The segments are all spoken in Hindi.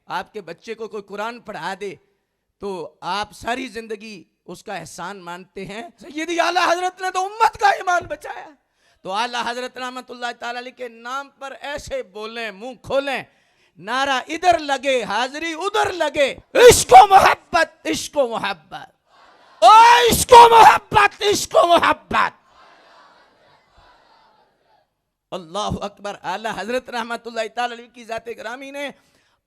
आपके बच्चे को कोई कुरान पढ़ा दे तो आप सारी जिंदगी उसका एहसान मानते हैं। सैयदी आला हजरत ने तो उम्मत का ईमान बचाया। तो आला हजरत रहमतुल्लाह ताला अलैह के नाम पर ऐसे बोलें, मुंह खोलें, नारा इधर लगे हाजिरी उधर लगे, इश्को मोहब्बत इश्को मोहब्बत, ओ इश्को मोहब्बत इश्को मोहब्बत। अल्लाह अकबर। आला हजरत रहमतुल्लाह ताला अलैह की जाते ग्रामी ने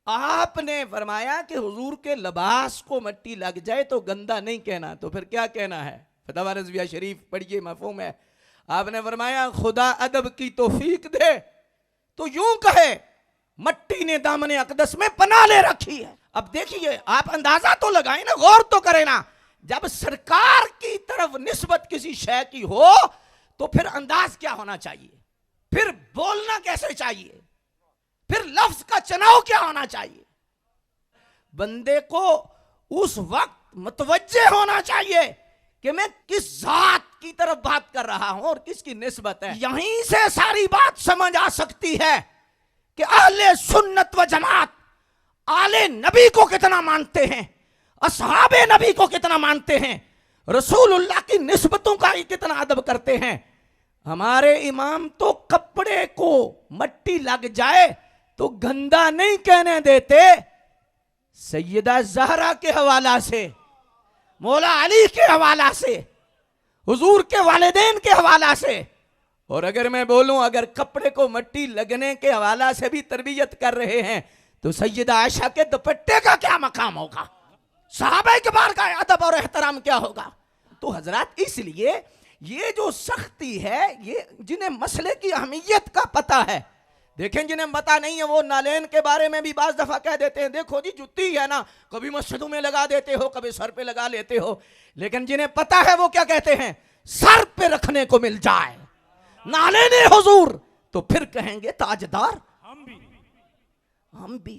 आपने फरमाया कि हुजूर के लिबास को मिट्टी लग जाए तो गंदा नहीं कहना, तो फिर क्या कहना है? फतवा रज़विया शरीफ पढ़िए, मफ़हूम है। आपने फरमाया खुदा अदब की तौफीक दे तो यूं कहे मट्टी ने दामने अक़दस में पनाह ले रखी है। अब देखिए, आप अंदाजा तो लगाए ना, गौर तो करें ना। जब सरकार की तरफ निस्बत किसी शय की हो तो फिर अंदाज क्या होना चाहिए, फिर बोलना कैसे चाहिए, फिर लफ्ज का चुनाव क्या होना चाहिए। बंदे को उस वक्त मुतवज्जे होना चाहिए कि मैं किस जात की तरफ बात कर रहा हूं और किसकी निस्बत है। यहीं से सारी बात समझ आ सकती है कि अहले सुन्नत व जमात आले नबी को कितना मानते हैं, असहाबे नबी को कितना मानते हैं, रसूलुल्लाह की निस्बतों का ही कितना अदब करते हैं। हमारे इमाम तो कपड़े को मट्टी लग जाए तो गंदा नहीं कहने देते। सैयदा ज़हरा के हवाला से, मौला अली के हवाला से, हुजूर के वालिदैन के हवाला से, और अगर मैं बोलूं अगर कपड़े को मट्टी लगने के हवाला से भी तरबियत कर रहे हैं तो सैयदा आयशा के दुपट्टे का क्या मकाम होगा, सहाबा के बार का अदब और एहतराम क्या होगा। तो हजरात, इसलिए ये जो सख्ती है, ये जिन्हें मसले की अहमियत का पता है, देखें जिन्हें पता नहीं है वो नालेन के बारे में भी बाज दफा कह देते हैं, देखो जी जुत्ती है ना, कभी मस्जिदों में लगा देते हो, कभी सर पे लगा लेते हो। लेकिन जिन्हें पता है वो क्या कहते हैं, सर पे रखने को मिल जाए नालेन हुजूर तो फिर कहेंगे ताजदार हम भी